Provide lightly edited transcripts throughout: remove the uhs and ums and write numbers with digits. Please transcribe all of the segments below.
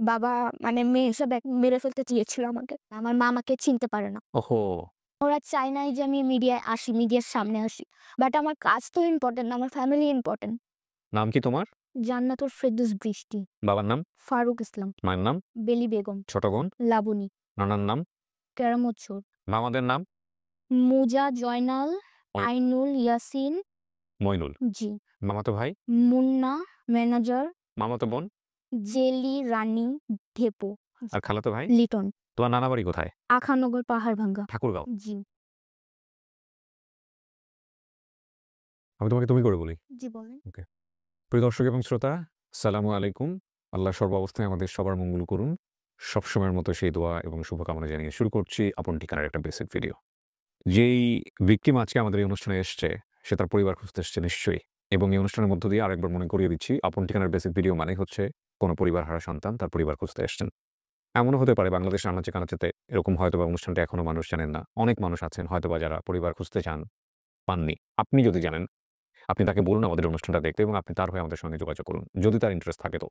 বাবা মানে মেয়ে হিসাবে মেরে ফেলতে চেয়েছিল আমাকে। আমার মা আমাকে চিনতে পারে না। ওহো! ওরা চায় নাই যে আমি মিডিয়ায় আসি, মিডিয়ার সামনে আসি। বাট আমার কাজ তো ইম্পোর্টেন্ট না, আমার ফ্যামিলি ইম্পোর্টেন্ট। নাম কি তোমার? জান্নাতুল ফেরদৌস বৃষ্টি, বাবার নাম? ফারুক ইসলাম, মায়ের নাম? বেলি বেগম, ছোট বোন? লাবণী, নানার নাম? কেরামত চোর, মামাদের নাম? মুজা, জয়নাল, মই আইনুল, ইয়াসিন, মইনুল। জি, মামাতো ভাই? মুন্না, ম্যানেজার, মামাতো বোন? জেলি, রানী, ঢেপো, আর খালাতো ভাই? লিটন, তোমার নানা বাড়ি কোথায়? আখানগর, পাহাড়ভাঙ্গা, ঠাকুরগাঁও। জি, আমি তোমাকে তুমি করে বলি। জি বলেন। ওকে। প্রিয় দর্শক এবং শ্রোতা, আসসালামু আলাইকুম। আল্লাহ সর্বাবস্থায় আমাদের সবার মঙ্গল করুন। সবসময়ের মতো সেই দোয়া এবং শুভকামনা জানিয়ে শুরু করছি আপন ঠিকানার একটা বেসিক ভিডিও। যেই ভিকটিম আজকে আমাদের এই অনুষ্ঠানে এসছে, সে তার পরিবার খুঁজতে এসছে নিশ্চয়ই। এবং এই অনুষ্ঠানের মধ্য দিয়ে আরেকবার মনে করিয়ে দিচ্ছি, আপন ঠিকানার বেসিক ভিডিও মানেই হচ্ছে কোনো পরিবারহারা সন্তান তার পরিবার খুঁজতে এসছেন। এমনও হতে পারে বাংলাদেশের আনাচে-কানাচেতে এরকম হয়তোবা অনুষ্ঠানটা এখনো মানুষ জানেন না। অনেক মানুষ আছেন হয়তোবা যারা পরিবার খুঁজতে চান, পাননি। আপনি যদি জানেন, আপনি তাকে বলুন আমাদের অনুষ্ঠানটা দেখতে এবং আপনি তার হয়ে আমাদের সঙ্গে যোগাযোগ করুন। যদি তার ইন্টারেস্ট থাকে তো।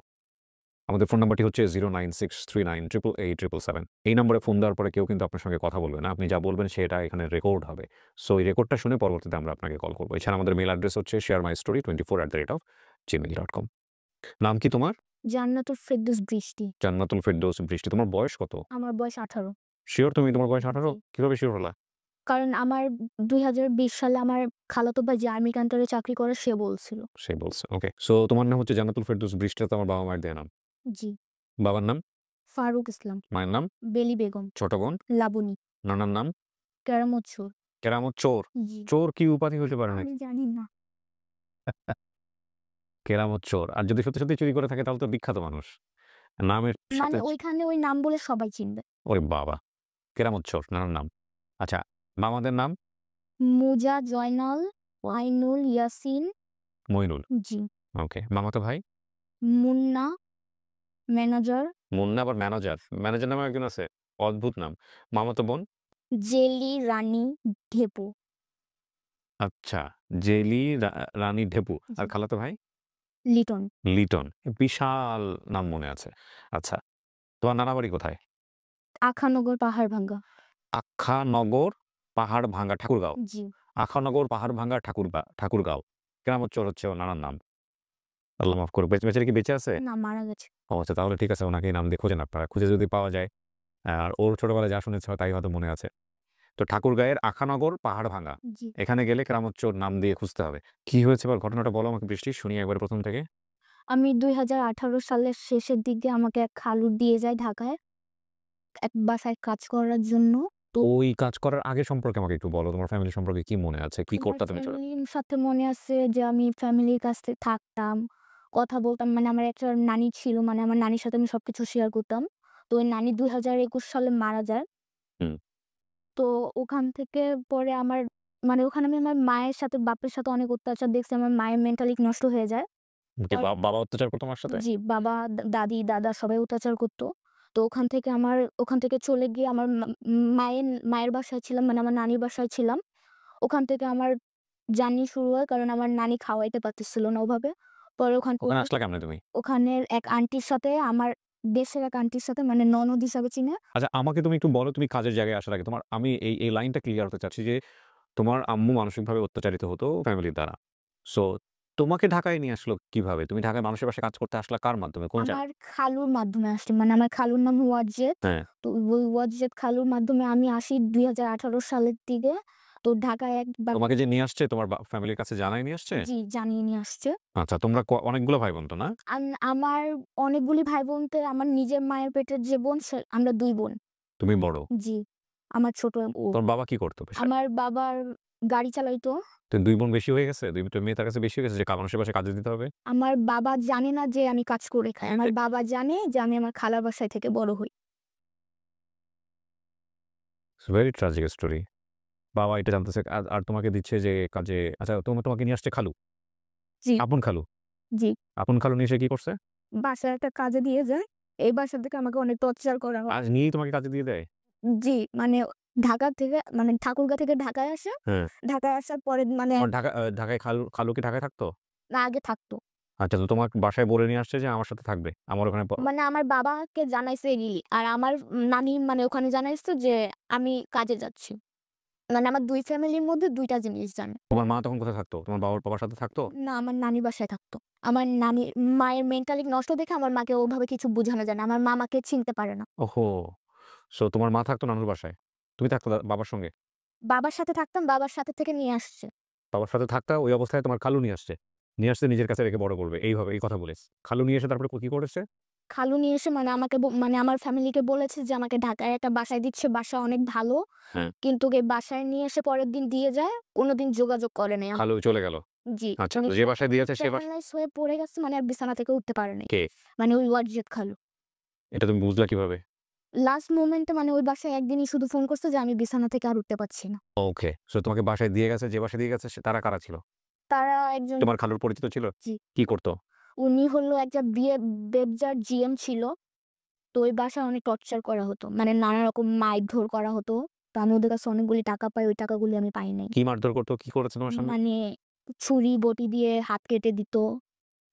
আমাদের ফোন নাম্বারটি হচ্ছে 09639887777। এই নম্বরে ফোন দেওয়ার পরে কেউ কিন্তু আপনার সঙ্গে কথা বলবে না। আপনি যা বলবেন সেটা এখানে রেকর্ড হবে। সো এই রেকর্ডটা শুনে পরবর্তীতে আমরা আপনাকে কল করব। এছাড়া আমাদের মেইল অ্যাড্রেস হচ্ছে sharemystory24@gmail.com। নাম কি তোমার? জান্নাতুল ফেরদৌস বৃষ্টি। জান্নাতুল ফেরদৌস বৃষ্টি। তোমার বয়স কত? আমার বয়স 18। সিউর তুমি তোমার বয়স 18? জি। কিভাবে সিউর হলা? কারণ আমার ২০২০ সালে আমার খালাতো ভাই যে আর্মি ক্যান্টারে চাকরি করে সে বলছিল। সে বলছে। ওকে। সো তোমার নাম হচ্ছে জান্নাতুল ফেরদৌস বৃষ্টি, তো আমার বাবা-মায়ের দেয়া নাম। জি। বাবার নাম? ফারুক ইসলাম, মায়ের নাম? বেলি বেগম, ছোট বোন? লাবণী, নানার নাম? কেরামত চোর। কেরামত চোর। জি। চোর কি উপাধি হতে পারে আমি নাকি? জানি না। কেরামত চোর। আর যদি সত্যি, সত্যি চুরি করে থাকে তাহলে তো বিখ্যাত মানুষ। নামের মানে সাথে ওইখানে ওই নাম বলে সবাই চিনবে। ওরে বাবা! কেরামত চোর নানার নাম। আচ্ছা, মামাদের নাম? মুজা, জয়নাল, আইনুল, ইয়াসিন, মইনুল। জি, ওকে। মামাতো ভাই? মুন্না, ম্যানেজার, মুন্না আবার ম্যানেজার। ম্যানেজার নামেও একজন আছে? অদ্ভুত নাম। মামাতো বোন? জেলি, রানী, ঢেপো, আচ্ছা, জেলি, রানী, ঢেপু। আর জি, খালাতো ভাই? লিটন, লিটন। বিশাল নাম মনে আছে। আচ্ছা, তোমার নানা বাড়ি কোথায়? আখানগর, পাহাড়ভাঙ্গা, আখানগর, পাহাড়ভাঙ্গা, ঠাকুরগাঁও। জি, আখানগর, পাহাড়ভাঙ্গা, ঠাকুরগাঁও। কেরামত চোর হচ্ছে ওর নানার নাম। আল্লাহ মাফ করুক। বেচারি কি বেঁচে আছে? না মারা গেছে। ও আচ্ছা, তাহলে ঠিক আছে। ওনাকে এই নাম দিয়ে খোঁজেন আপনারা। খুঁজে যদি পাওয়া যায়, আর ওর ছোটবেলায় যা শুনেছে তাই হয়তো মনে আছে। তো ঠাকুরগাঁয়ের আখানগর, পাহাড়ভাঙ্গা। জি। এখানে গেলে কেরামত চোর নাম দিয়ে খুঁজতে হবে। কি হয়েছে এবার ঘটনাটা বলো আমাকে বৃষ্টি, শুনি একবারে ১ম থেকে। আমি ২০১৮ সালের শেষের দিকে আমাকে এক খালু দিয়ে যায় ঢাকায় এক বাসায় কাজ করার জন্য। তো ওই কাজ করার আগে সম্পর্কে আমাকে একটু বলো। তোমার ফ্যামিলি সম্পর্কে কি মনে আছে? কি আমার করতা তুমি ছোট? ফ্যামিলির সাথে মনে আছে যে আমি ফ্যামিলির কাছ থেকে থাকতাম, কথা বলতাম। মানে আমার একটা নানি ছিল, মানে আমার নানির সাথে আমি সবকিছু শেয়ার করতাম। তো ওই নানি ২০২১ সালে মারা যায়। হুম। তো ওখান থেকে পরে আমার মানে ওখানে আমি আমার মায়ের সাথে বাপের সাথে অনেক অত্যাচার দেখছি। আমার মায়ের মেন্টালি নষ্ট হয়ে যায়। কি পর বাবা অত্যাচার করতো তোমার সাথে? জি, বাবা, দাদি, দাদা সবাই অত্যাচার করত। তো ওখান থেকে চলে গিয়ে আমার মায়ের বাসায় ছিলাম, মানে আমার নানির বাসায় ছিলাম। ওখান থেকে আমার জার্নি শুরু হয়, কারণ আমার নানি খাওয়াইতে পারতেছিল না ওভাবে। পরে ওখানে আসলা কেমনে তুমি? ওখানের এক আন্টির সাথে, আমার দেশের এক আন্টির সাথে, মানে ননদ হিসাবে চিনে। আচ্ছা, আমাকে তুমি একটু বলো, তুমি কাজের জায়গায় আসার আগে আমি এই লাইনটা ক্লিয়ার হতে চাচ্ছি যে তোমার আম্মু মানসিকভাবে অত্যাচারিত হতো ফ্যামিলির দ্বারা। সো তোমাকে ঢাকায় নিয়ে আসলো কিভাবে? তুমি ঢাকায় মানুষের বাসায় কাজ করতে আসলা কার মাধ্যমে? কোন আমার খালুর মাধ্যমে আসছি। মানে আমার খালুর নাম ওয়াজেদ। হ্যাঁ। তো ওই ওয়াজেদ খালুর মাধ্যমে আমি আসি ২০১৮ সালের দিকে। তো ঢাকায় একবার তোমাকে যে নিয়ে আসছে তোমার ফ্যামিলির কাছে জানায় নিয়ে আসছে? জি, জানিয়ে নিয়ে আসছে। আচ্ছা, তোমরা অনেকগুলো ভাই-বোন তো না? আমার অনেকগুলি ভাই বলতে আমার নিজের মায়ের পেটের যে বোন আমরা ২ বোন। তুমি বড়। জি, আমার ছোট ও। তোমার বাবা কি করতো পেশায়? আমার বাবার গাড়ি চালাইতো। তো ২ বোন বেশি হয়ে গেছে? ২ মেয়ে তার কাছে বেশি হয়ে গেছে যে মানুষের বাসায় কাজে দিতে হবে? আমার বাবা জানে না যে আমি কাজ করে খাই। আমার বাবা জানে যে আমি আমার খালার বাসায় থেকে বড় হই। It's very tragic story. বাবা এটা জানতেছে আর আর তোমাকে দিচ্ছে যে কাজে। আচ্ছা, তোমাকে নিয়ে আসছে খালু। জি, আপন খালু। জি। আপন খালু নিয়ে এসে কি করছে? বাসায় একটা কাজে দিয়ে যায়। এই বাসা থেকে আমাকে অনেক টর্চার করা হয়। আজ নিয়েই তোমাকে কাজে দিয়ে দেয়? জি, মানে ঢাকা থেকে, মানে ঠাকুরগাঁ থেকে ঢাকায় আসে। হ্যাঁ। ঢাকায় আসার পরে মানে ঢাকায় খালু কি ঢাকায় থাকতো? না, আগে থাকতো। আচ্ছা, তো তোমার বাসায় বলে নিয়ে আসছে যে আমার সাথে থাকবে। আমার ওখানে মানে আমার বাবাকে জানাইছে রিলি। আর আমার নানি মানে ওখানে জানাইছে যে আমি কাজে যাচ্ছি। মানে আমার ২ ফ্যামিলির মধ্যে ২ টা জিনিস জানে। তোমার মা তখন কোথায় থাকতো? তোমার বাবার সাথে থাকতো? না, আমার নানি বাসায় থাকতো। আমার মায়ের মেন্টালি নষ্ট দেখে আমার মাকে ওভাবে কিছু বুঝানো যায় না। আমার মা আমাকে চিনতে পারে না। ওহো! সো তোমার মা থাকতো নানুর বাসায়। তুমি থাকতো বাবার সঙ্গে। বাবার সাথে থাকতাম, বাবার সাথে থেকে নিয়ে আসছে। বাবার সাথে থাকতা, ওই অবস্থায় তোমার খালু নিয়ে আসছে। নিয়ে আসছে নিজের কাছে রেখে বড় করবে। এইভাবে এই কথা বলে। খালু নিয়ে এসে তারপরে কি করেছে? খালু নিয়ে এসে মানে আমাকে মানে আমার ফ্যামিলিকে বলেছে যে আমাকে ঢাকায় একটা বাসায় দিচ্ছে। বাসা অনেক ভালো। হ্যাঁ। কিন্তু এই বাসায় নিয়ে এসে পরের দিন দিয়ে যায়। কোনদিন যোগাযোগ করে নাই। খালু চলে গেল। জি। আচ্ছা, উনি তো যে বাসায় দিয়েছে সে প্যারালাইজ হয়ে পড়ে গেছে মানে আর বিছানা থেকে উঠতে পারে নাই। কে? মানে ওই ওয়ারজিৎ খালু। এটা তুমি বুঝলা কিভাবে? লাস্ট মোমেন্টে মানে ওই বাসায় একদিনই শুধু ফোন করছে যে আমি বিছানা থেকে আর উঠতে পারছি না। ওকে। সো তোমাকে বাসায় দিয়ে গেছে, যে বাসায় দিয়ে গেছে তারা কারা ছিল? তারা একজন তোমার খালুর পরিচিত ছিল? জি। কি করতো? উনি হলো একটা ব্যবসার জিএম ছিল। তো ওই বাসায় অনেক টর্চার করা হতো। মানে নানা রকম মারধর করা হতো। তো আমি ওদের কাছে অনেকগুলি টাকা পাই, ওই টাকাগুলি আমি পাই নাই। কি মারধর করতো? কি করেছে তোমার সামনে? মানে ছুরি বটি দিয়ে হাত কেটে দিত,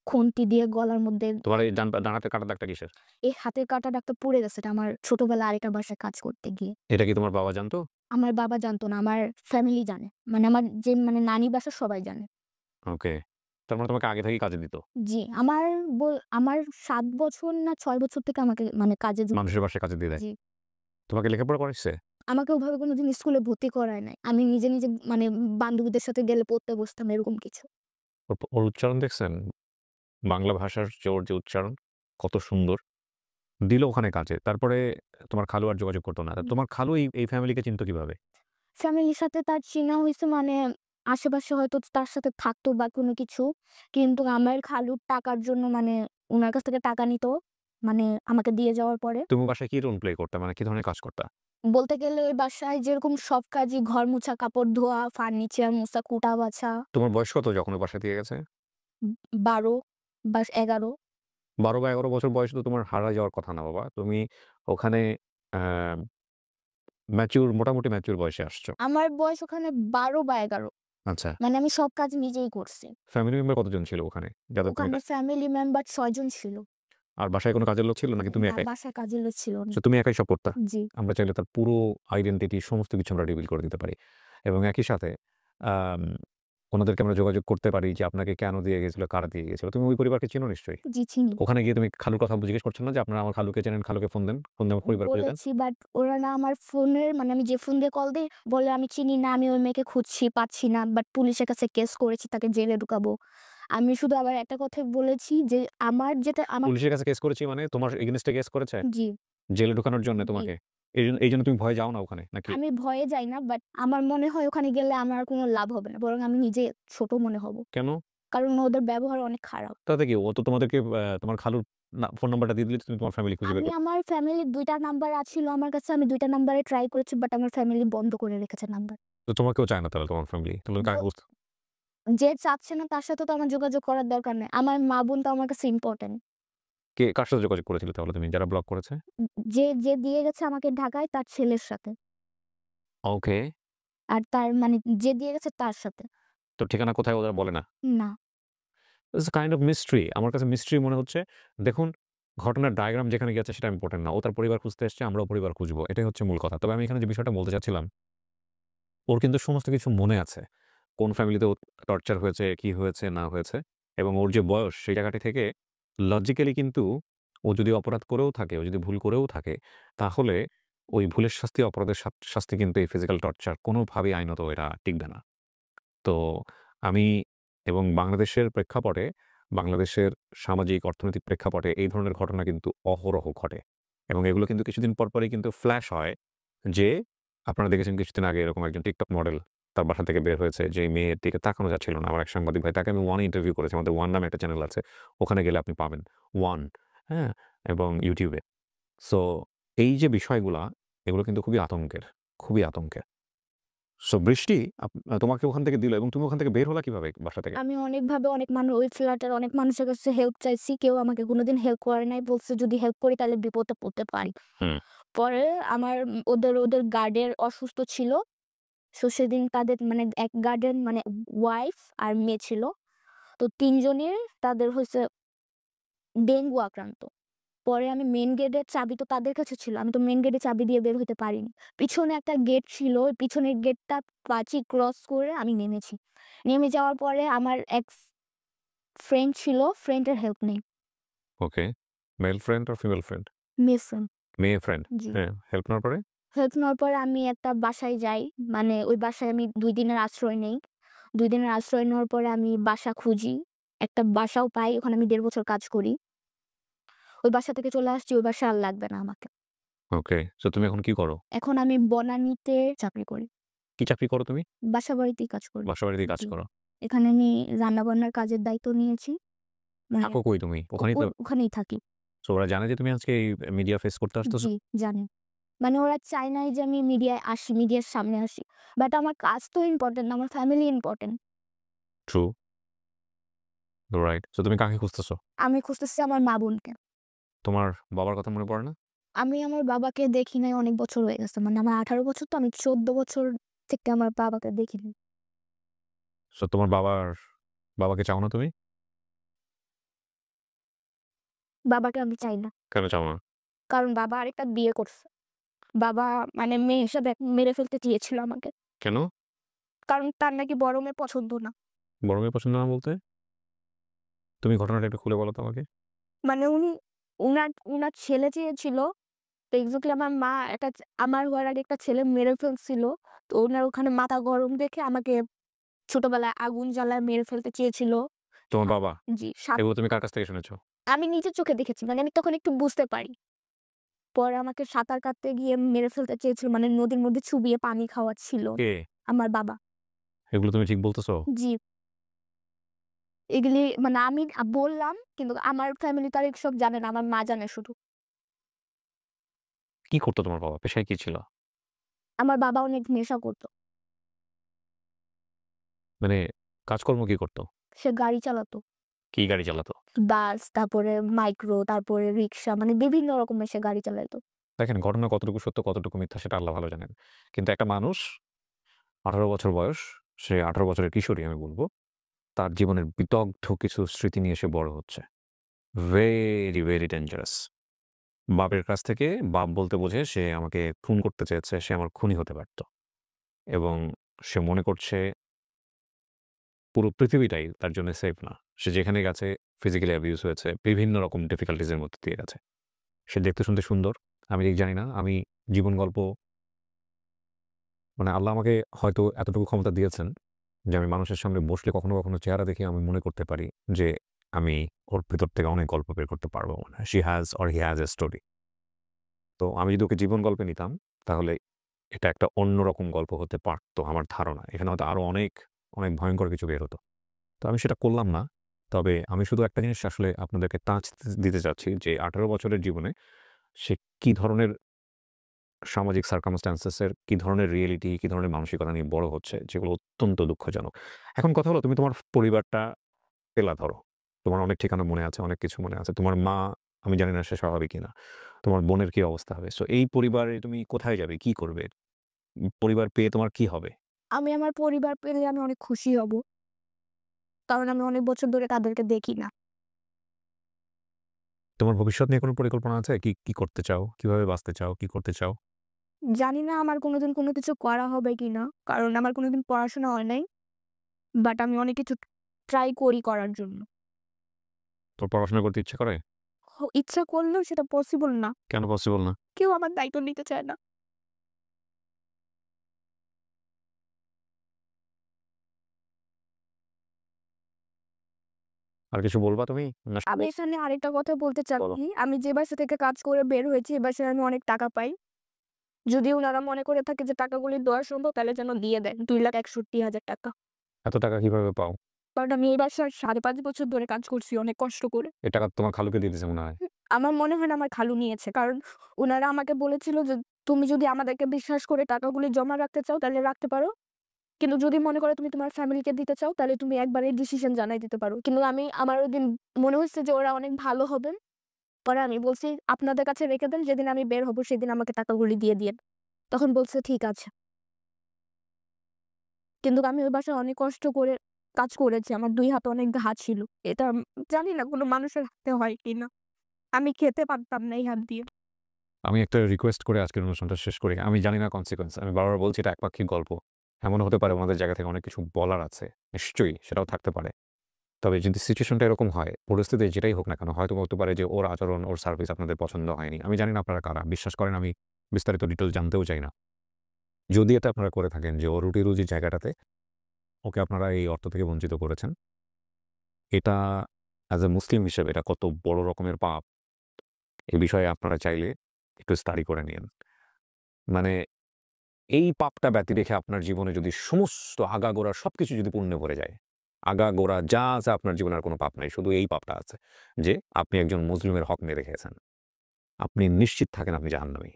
খুন্তি দিয়ে গলার মধ্যে তোমার এই ডান হাতের কাটা দাগটা কিসের? এই হাতের কাটা দাগটা পুড়ে গেছে। এটা আমার ছোটবেলায় আরেকটা বাসায় কাজ করতে গিয়ে। এটা কি তোমার বাবা জানতো? আমার বাবা জানতো না, আমার ফ্যামিলি জানে। মানে আমার যে মানে নানি বাসার সবাই জানে। ওকে। তার মানে তোমাকে আগে থেকেই কাজে দিত। জি, আমার ৭ বছর না ৬ বছর থেকে আমাকে মানে কাজে মানুষের বাসায় কাজে দিয়ে দেয়। জি। তোমাকে লেখাপড়া করাইছে? আমাকে ওভাবে কোনদিন স্কুলে ভর্তি করায় নাই। আমি নিজে, নিজে মানে বান্ধবীদের সাথে গেলে পড়তে বসতাম এরকম কিছু। ওর উচ্চারণ দেখছেন? বাংলা ভাষার যে উচ্চারণ কত সুন্দর। দিল ওখানে কাজে। তারপরে তোমার খালু আর যোগাযোগ করত না। হুম। তোমার খালু এই ফ্যামিলিকে চিনতো কিভাবে? ফ্যামিলির সাথে তার চিনা হইছে মানে আশেপাশে হয়তো তার সাথে থাকতো বা কোনো কিছু। কিন্তু আমার খালুর টাকার জন্য মানে উনার কাছ থেকে টাকা নিত। মানে আমাকে দিয়ে যাওয়ার পরে। তুমি বাসায় কি রোল প্লে করতা? মানে কি ধরনের কাজ করতা? বলতে গেলে ওই বাসায় যেরকম সব কাজই ঘর মোছা, কাপড় ধোয়া, ফার্নিচার মোছা, কুটা বাছা তোমার বয়স কত যখন ও বাসায় দিয়ে গেছে? ১২ বা ১১ ১২ বা ১১ বছর বয়সে তো তোমার হারায় যাওয়ার কথা না বাবা। তুমি ওখানে অ্যা মোটামুটি ম্যাচিউর বয়সে আসছো। আমার বয়স ওখানে ১২ বা ১১ আচ্ছা। মানে আমি সব কাজ নিজেই করছি। ফ্যামিলি মেম্বার কতজন ছিল ওখানে? যাদের তুমি ওখানে ফ্যামিলি মেম্বার ৬ জন ছিল। আর বাসায় কোনো কাজের লোক ছিল নাকি তুমি না একাই? বাসায় কাজের লোক ছিল না। সো তুমি একাই সব করতা? জি, আমরা চাইলে তার পুরো আইডেন্টিটি সমস্ত কিছু আমরা রিভিল করে দিতে পারি। এবং একই সাথে আম উনাদেরকে আমরা যোগাযোগ করতে পারি যে আপনাকে কেন দিয়ে গেছিল, কারা দিয়ে গেছিল। তুমি ওই পরিবারকে চিনো নিশ্চয়ই? জি চিনি। ওখানে গিয়ে তুমি খালুর কথা জিজ্ঞেস করছো না যে আপনারা আমার খালুকে চেনেন, খালুকে ফোন দেন। ফোন দিয়ে আমার পরিবার খুঁজে দেন। বলেছি বাট ওরা না আমার ফোনের মানে আমি যে ফোন দিয়ে কল দেই বলে আমি চিনি না, আমি ওই মেয়েকে খুঁজছি, পাচ্ছি না। বাট পুলিশের কাছে কেস করেছি, তাকে জেলে ঢুকাবো। আমি শুধু আবার একটা কথাই বলেছি যে আমার যেটা আমার পুলিশের কাছে কেস করেছি মানে তোমার এগেইনস্ট এ কেস করেছে? জি, জেলে ঢুকানোর জন্য জি। তোমাকে? এইজন্য তুমি ভয়ে যাও না ওখানে নাকি? আমি ভয়ে যাই না বাট আমার মনে হয় ওখানে গেলে আমার কোনো লাভ হবে না। বরং আমি নিজে ছোট মনে হব। কেন? কারণ ওদের ব্যবহার অনেক খারাপ। তাতে কি? ও তো তোমাদেরকে তোমার খালুর ফোন নাম্বারটা দিয়ে দিলে তুমি তোমার ফ্যামিলি খুঁজে বের করতে। আমার ফ্যামিলির ২ টা নাম্বার ছিল আমার কাছে। আমি ২ টা নাম্বারে ট্রাই করেছি বাট আমার ফ্যামিলি বন্ধ করে রেখেছে নাম্বার। তো তোমাকেও চায় না তাহলে তোমার ফ্যামিলি। তাহলে ব কাকে খুঁজতে যে চাচ্ছে না তার সাথে তো আমার যোগাযোগ করার দরকার নেই। আমার মা-বোন তো আমার কাছে ইম্পোর্টেন্ট। কার সাথে যোগাযোগ করেছিলে তাহলে তুমি যারা ব্লক করেছে? যে দিয়ে গেছে আমাকে ঢাকায় তার ছেলের সাথে। ওকে। আর তার মানে যে দিয়ে গেছে তার সাথে। তো ঠিকানা কোথায় ওরা বলে না? না। It's kind of mystery. আমার কাছে মিস্ট্রি মনে হচ্ছে। দেখুন, ঘটনার ডায়াগ্রাম যেখানে গেছে সেটা ইম্পোর্টেন্ট না। ও তার পরিবার খুঁজতে এসছে, আমরাও পরিবার খুঁজবো। এটাই হচ্ছে মূল কথা। তবে আমি এখানে যে বিষয়টা বলতে চাচ্ছিলাম, ওর কিন্তু সমস্ত কিছু মনে আছে। কোন ফ্যামিলিতে ও টর্চার হয়েছে, কি হয়েছে না হয়েছে এবং ওর যে বয়স সেই জায়গাটি থেকে লজিক্যালি কিন্তু ও যদি অপরাধ করেও থাকে, ও যদি ভুল করেও থাকে, তাহলে ওই ভুলের শাস্তি, অপরাধের শাস্তি কিন্তু এই ফিজিক্যাল টর্চার কোনোভাবেই আইনত এটা টিকবে না। তো আমি এবং বাংলাদেশের প্রেক্ষাপটে, বাংলাদেশের সামাজিক অর্থনৈতিক প্রেক্ষাপটে এই ধরনের ঘটনা কিন্তু অহরহ ঘটে। এবং এগুলো কিন্তু কিছুদিন পরই কিন্তু ফ্ল্যাশ হয় যে, আপনারা দেখেছেন কিছুদিন আগে এরকম একজন টিকটক মডেল তার বাসা থেকে বের হয়েছে। যেই মেয়ের দিকে তাকানো যাচ্ছিল না। আমার এক সাংবাদিক ভাই তাকে আমি ওয়ান ইন্টারভিউ করেছি। আমাদের ওয়ান নামে একটা চ্যানেল আছে। ওখানে গেলে আপনি পাবেন। ওয়ান, হ্যাঁ? এবং YouTube এ। সো এই যে বিষয়গুলা, এগুলো কিন্তু খুবই আতঙ্কের, খুবই আতঙ্কের। সো বৃষ্টি তোমাকে ওখান থেকে দিল এবং তুমি ওখান থেকে বের হলা কিভাবে বাসা থেকে? আমি অনেকভাবে অনেক ওই ফ্ল্যাটের অনেক মানুষের কাছে হেল্প চাইছি। কেউ আমাকে কোনোদিন হেল্প করে নাই। বলছে যদি হেল্প করি তাহলে বিপদে পড়তে পারি। হুম। পরে আমার ওদের গার্ডের অসুস্থ ছিল। সো সেদিন তাদের মানে এক গার্ডের মানে ওয়াইফ আর মেয়ে ছিল। তো ৩ জনের তাদের হইছে ডেঙ্গু আক্রান্ত। পরে আমি মেইন গেটের চাবি তো তাদের কাছে ছিল। আমি তো মেইন গেটের চাবি দিয়ে বের হইতে পারিনি। পিছনে একটা গেট ছিল, ওই পিছনের গেটটা পাঁচিল ক্রস করে আমি নেমেছি। নেমে যাওয়ার পরে আমার এক ফ্রেন্ড ছিল, ফ্রেন্ডের হেল্প নেই। ওকে। মেল ফ্রেন্ড আর ফিমেল ফ্রেন্ড? মেয়ে ফ্রেন্ড। মেয়ে ফ্রেন্ড। জি। হ্যাঁ, হেল্প নেওয়ার পরে? হেল্প নেওয়ার পরে আমি একটা বাসায় যাই। মানে ওই বাসায় আমি ২ দিনের আশ্রয় নেই। ২ দিনের আশ্রয় নেওয়ার পরে আমি বাসা খুঁজি। একটা বাসাও পাই। ওখানে আমি ১.৫ বছর কাজ করি। ওই বাসা থেকে চলে আসছি, ওই বাসায় আর লাগবে না আমাকে। ওকে। সো তুমি এখন কি করো? এখন আমি বনানীতে চাকরি করি। কি চাকরি করো তুমি? বাসাবাড়িতেই কাজ করি। বাসাবাড়িতেই কাজ জি। করো। এখানে আমি রান্না-বান্নার কাজের দায়িত্ব নিয়েছি। মানে থাকো কই তুমি? ওখানেই তো। ওখানেই থাকি। সো ওরা জানে যে তুমি আজকে এই মিডিয়া ফেস করতে আসতেছো? জি, জানি। মানে ওরা চায় নাই যে আমি মিডিয়ায় আসি, মিডিয়ার সামনে আসি। বাট আমার কাজ তো ইম্পোর্টেন্ট না, আমার family important. True. Right. So তুমি কাকে খুঁজতেছো? আমি খুঁজতেছি আমার মা-বোনকে। তোমার বাবার কথা মনে পড়ে না? আমি আমার বাবাকে দেখি নাই অনেক বছর হয়ে গেছে। মানে আমার ১৮ বছর তো আমি ১৪ বছর থেকে আমার বাবাকে দেখিনি। সো তোমার বাবাকে চাও না তুমি? বাবাকে আমি চাই না। কেন চাও না? কারণ বাবা আরেকটা বিয়ে করছে। বাবা মানে মেয়ে হিসাবে মেরে ফেলতে চেয়েছিল আমাকে। কেন? কারণ তার নাকি বড় মেয়ে পছন্দ না। বড় মেয়ে পছন্দ না বলতে? তুমি ঘটনাটা একটু খুলে বলো তো আমাকে। মানে উনার ছেলে চেয়েছিল। তো এক্সাক্টলি আমার মা আমার হওয়ার আগে একটা ছেলে মেরে ফেলছিল। তো উনার ওখানে মাথা গরম দেখে আমাকে ছোটবেলায় আগুন জ্বালায় মেরে ফেলতে চেয়েছিল। তোমার সা বাবা? জি, এগুলো তুমি কার কাছ থেকে শুনেছো? আমি নিজের চোখে দেখেছি। মানে আমি তখন একটু বুঝতে পারি। পরে আমাকে সাঁতার কাটতে গিয়ে মেরে ফেলতে চেয়েছিল। মানে নদীর মধ্যে চুবিয়ে পানি খাওয়াচ্ছিল কে? আমার বাবা। এগুলো তুমি ঠিক বলতেছো? জি, এগুলি মানে আমি বললাম কিন্তু আমার ফ্যামিলি তো আর এসব জানে না। আমার মা জানে শুধু। কি করতো তোমার বাবা? পেশায় কি ছিল? আমার বাবা অনেক নেশা করত। মানে কাজকর্ম কি করতো? সে গাড়ি চালাতো। কি গাড়ি চালাতো? বাস, তারপরে মাইক্রো, তারপরে রিক্সা মানে বিভিন্ন রকমের সে গাড়ি চালাতো। দেখেন ঘটনা কতটুকু সত্য কতটুকু মিথ্যা সেটা আল্লাহ ভালো জানেন। কিন্তু একটা মানুষ ১৮ বছর বয়স, সে ১৮ বছরের কিশোরী আমি বলব। তার জীবনের বিদগ্ধ কিছু স্মৃতি নিয়ে সে বড় হচ্ছে। Very, very dangerous. বাপের কাছ থেকে বাপ বলতে বোঝে সে আমাকে খুন করতে চেয়েছে, সে আমার খুনি হতে পারত। এবং সে মনে করছে পুরো পৃথিবীটাই তার জন্য সেফ না। সে যেখানে গেছে ফিজিক্যালি অ্যাবিউজ হয়েছে, বিভিন্ন রকম ডিফিকাল্টিজ এর মধ্যে দিয়ে গেছে। সে দেখতে শুনতে সুন্দর। আমি ঠিক জানি না। আমি জীবন গল্প মানে আল্লাহ আমাকে হয়তো এতটুকু ক্ষমতা দিয়েছেন যে আমি মানুষের সামনে বসলে কখনো, কখনো চেহারা দেখে আমি মনে করতে পারি যে আমি ওর ভেতর থেকে অনেক গল্প বের করতে পারবো মনে হয়। She has or he has a story. তো আমি যদি ওকে জীবন গল্পে নিতাম তাহলে এটা একটা অন্যরকম গল্প হতে পারত আমার ধারণা। এখানে হয়তো আরো অনেক, অনেক ভয়ংকর কিছু বের হতো। তো আমি সেটা করলাম না। তবে আমি শুধু একটা জিনিস আসলে আপনাদেরকে টাচ দিতে চাচ্ছি যে ১৮ বছরের জীবনে সে কি ধরনের সামাজিক সার্কামস্ট্যান্সেস এর কি ধরনের রিয়েলিটি, কি ধরনের মানসিকতা নিয়ে বড় হচ্ছে, যেগুলো অত্যন্ত দুঃখজনক। এখন কথা হলো তুমি তোমার পরিবারটা পেলা ধরো। তোমার অনেক ঠিকানা মনে আছে, অনেক কিছু মনে আছে। তোমার মা আমি জানি না সে স্বাভাবিক কিনা। তোমার বোনের কি অবস্থা হবে? সো এই পরিবারে তুমি কোথায় যাবে? কি করবে? পরিবার পেয়ে তোমার কি হবে? আমি আমার পরিবার পেলে আমি অনেক খুশি হব। কারণ আমি অনেক বছর ধরে তাদেরকে দেখি না। তোমার ভবিষ্যৎ নিয়ে কোনো পরিকল্পনা আছে? কি করতে চাও? কিভাবে বাঁচতে চাও? কি করতে চাও? জানি না আমার কোনোদিন কোনো কিছু করা হবে কিনা। কারণ আমার কোনোদিন পড়াশোনা হয় নাই। বাট আমি অনেক কিছু ট্রাই করি করার জন্য। তোর পড়াশোনা করতে ইচ্ছা করে? ইচ্ছা করলেও সেটা পসিবল না। কেন পসিবল না? কেউ আমার দায়িত্ব নিতে চায় না। আর কিছু বলবা তুমি? না আমি এখানে আরেকটা কথা বলতে বলো। চাচ্ছি। আমি যে বাসা থেকে কাজ করে বের হয়েছি, এ বাসায় আমি অনেক টাকা পাই। যদি উনারা মনে করে থাকে যে টাকাগুলি দেওয়া সম্ভব তাহলে যেন দিয়ে দেন। ৳২,৬১,০০০ এত টাকা কিভাবে পাও? কারণ আমি এই বাসায় ৫.৫ বছর ধরে কাজ করছি অনেক কষ্ট করে। এই টাকা তোমার খালুকে দিয়ে দিছে মনে হয়। আমার মনে হয় না আমার খালু নিয়েছে। কারণ উনারা আমাকে বলেছিল যে, "তুমি যদি আমাদেরকে বিশ্বাস করে টাকাগুলি জমা রাখতে চাও তাহলে রাখতে পারো। কিন্তু যদি মনে করো তুমি তোমার ফ্যামিলিকে দিতে চাও তাহলে তুমি একবারেই ডিসিশন জানাই দিতে পারো।" কিন্তু আমার ওইদিন মনে হইছে যে ওরা অনেক ভালো হবেন। পরে আমি বলছি, "আপনাদের কাছে রেখে দেন। যেদিন আমি বের হব সেদিন আমাকে টাকাগুলি দিয়ে দিয়েন।" তখন বলছে, "ঠিক আছে।" কিন্তু আমি ওই বাসায় অনেক কষ্ট করে কাজ করেছি। আমার ২ হাতে অনেক ঘা ছিল। এটা জানি না কোনো মানুষের হাতে হয় কিনা। আমি খেতে পারতাম না এই হাত দিয়ে। আমি একটা রিকোয়েস্ট করে আজকের অনুষ্ঠানটা শেষ করি। আমি জানি না কনসিকুয়েন্স। আমি বারবার বলছি এটা একপাক্ষিক গল্প। এমনও হতে পারে উনাদের জায়গা থেকে অনেক কিছু বলার আছে। নিশ্চয়ই সেটাও থাকতে পারে। তবে যদি সিচুয়েশনটা এরকম হয়, পরিস্থিতি যেটাই হোক না কেন, হয়তোবা হতে পারে যে ওর আচরণ, ওর সার্ভিস আপনাদের পছন্দ হয়নি। আমি জানি না আপনারা কারা। বিশ্বাস করেন আমি বিস্তারিত ডিটেইলস জানতেও চাই না। যদি এটা আপনারা করে থাকেন যে ওর রুটি-রুজির জায়গাটাতে ওকে আপনারা এই অর্থ থেকে বঞ্চিত করেছেন, এটা অ্যাজ এ মুসলিম হিসেবে এটা কত বড় রকমের পাপ, এ বিষয়ে আপনারা চাইলে একটু স্টাডি করে নিয়েন। মানে এই পাপটা ব্যতি রেখে আপনার জীবনে যদি সমস্ত আগাগোড়া সবকিছু যদি পুণ্যে ভরে যায়, আগাগোড়া যা আছে আপনার জীবনে আর কোনো পাপ নাই। শুধু এই পাপটা আছে যে আপনি একজন মুসলিমের হক মেরে খেয়েছেন। আপনি নিশ্চিত থাকেন আপনি জাহান্নামী।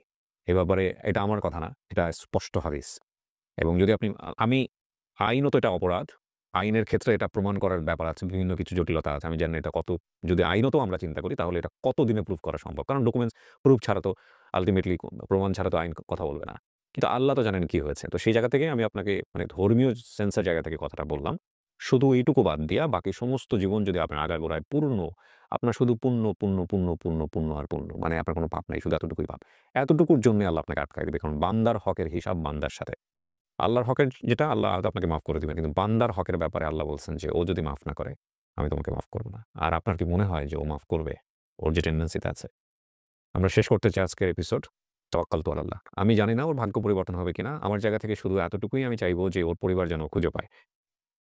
এ ব্যাপারে এটা আমার কথা না, এটা স্পষ্ট হাদিস। এবং যদি আপনি আমি আইনত এটা অপরাধ। আইনের ক্ষেত্রে এটা প্রমাণ করার ব্যাপার আছে। বিভিন্ন কিছু জটিলতা আছে। আমি জানি না এটা কত যদি আইনত আমরা চিন্তা করি তাহলে এটা কত দিনে প্রুফ করা সম্ভব। কারণ ডকুমেন্টস প্রুফ ছাড়া তো আল্টিমেটলি প্রমাণ ছাড়া তো আইন কথা বলবে না। কিন্তু আল্লাহ তো জানেন কি হয়েছে। তো সেই জায়গা থেকে আমি আপনাকে মানে ধর্মীয় সেন্সের জায়গা থেকে কথাটা বললাম। শুধু এইটুকু বাদ দিয়া বাকি সমস্ত জীবন যদি আপনার আগাগোড়ায় পূর্ণ, আপনার শুধু পুণ্য, পুণ্য, পুণ্য, পুণ্য, পুণ্য আর পুণ্য। মানে আপনার কোনো পাপ নাই। শুধু এতটুকুই পাপ। এতটুকুর জন্যই আল্লাহ আপনাকে আটকায় দিবে। কারণ বান্দার হকের হিসাব বান্দার সাথে। আল্লাহর হকের যেটা আল্লাহ হয়তো আপনাকে মাফ করে দিবেন। কিন্তু বান্দার হকের ব্যাপারে আল্লাহ বলছেন যে, "ও যদি মাফ না করে, আমি তোমাকে মাফ করব না।" আর আপনার কি মনে হয় যে ও মাফ করবে? ওর যে টেনডেন্সিটা আছে? আমরা শেষ করতে চাই আজকের এপিসোড। তাওয়াক্কালতু আলাল্লাহ। আমি জানি না ওর ভাগ্য পরিবর্তন হবে কিনা। আমার জায়গা থেকে শুধু এতটুকুই আমি চাইবো যে ওর পরিবার যেন খুঁজে পায়।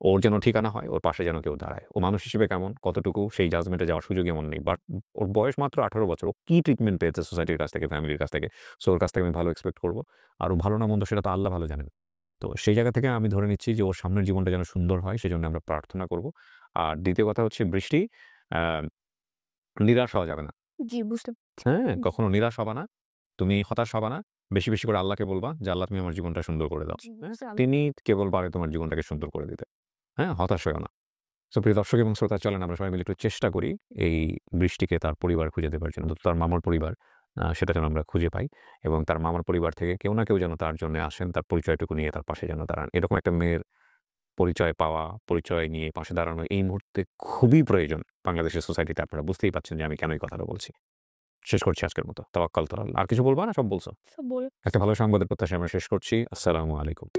ওর যেন ঠিকানা হয়, ওর পাশে যেন কেউ দাঁড়ায়। ও মানুষ হিসেবে কেমন, কতটুকু সেই জাজমেন্টে যাওয়ার সুযোগ এমন নেই। বাট ওর বয়স মাত্র ১৮ বছর। ও কি ট্রিটমেন্ট পেয়েছে সোসাইটির কাছ থেকে, ফ্যামিলির কাছ থেকে। সো ওর কাছ থেকে আমি ভালো এক্সপেক্ট করব। আর ও ভালো না মন্দ সেটা তো আল্লাহ ভালো জানেন। তো সেই জায়গা থেকে আমি ধরে নিচ্ছি যে ওর সামনের জীবনটা যেন সুন্দর হয় সেজন্য আমরা প্রার্থনা করব। আর ২য় কথা হচ্ছে বৃষ্টি, আ নিরাশ হওয়া যাবে না। জি, বুঝতে হ্যাঁ? জি, কখনো নিরাশ হবা না। তুমি হতাশ হবা না। বেশি, বেশি করে আল্লাহকে বলবা যে, "আল্লাহ তুমি আমার জীবনটা সুন্দর করে দাও।" জি, হ্যাঁ? ইনশাআল্লাহ। তিনি কেবল পারে তোমার জীবনটাকে সুন্দর করে দিতে। হ্যাঁ? হতাশ হইও না। সো প্রিয় দর্শক এবং শ্রোতা চলেন আমরা সবাই মিলে একটু চেষ্টা করি এই বৃষ্টিকে তার পরিবার খুঁজে দেবার জন্য। অন্তত তার মামার পরিবার সেটা যেন আমরা খুঁজে পাই এবং তার মামার পরিবার থেকে কেউ না কেউ যেন তার জন্য আসেন, তার পরিচয়টুকু নিয়ে তার পাশে যেন দাঁড়ান। এরকম একটা মেয়ের পরিচয় পাওয়া, পরিচয় নিয়ে পাশে দাঁড়ানো এই মুহূর্তে খুবই প্রয়োজন। বাংলাদেশের সোসাইটিতে আপনারা বুঝতেই পারছেন যে আমি কেন এই কথাটা বলছি। শেষ করছি আজকের মতো। তাওয়াক্কাল তুলা আল্লাহ। আর কিছু বলবা না? সব বলছো? সব বলে একটা ভালো সংবাদের প্রত্যাশায় আমরা শেষ করছি। আসসালামু আলাইকুম।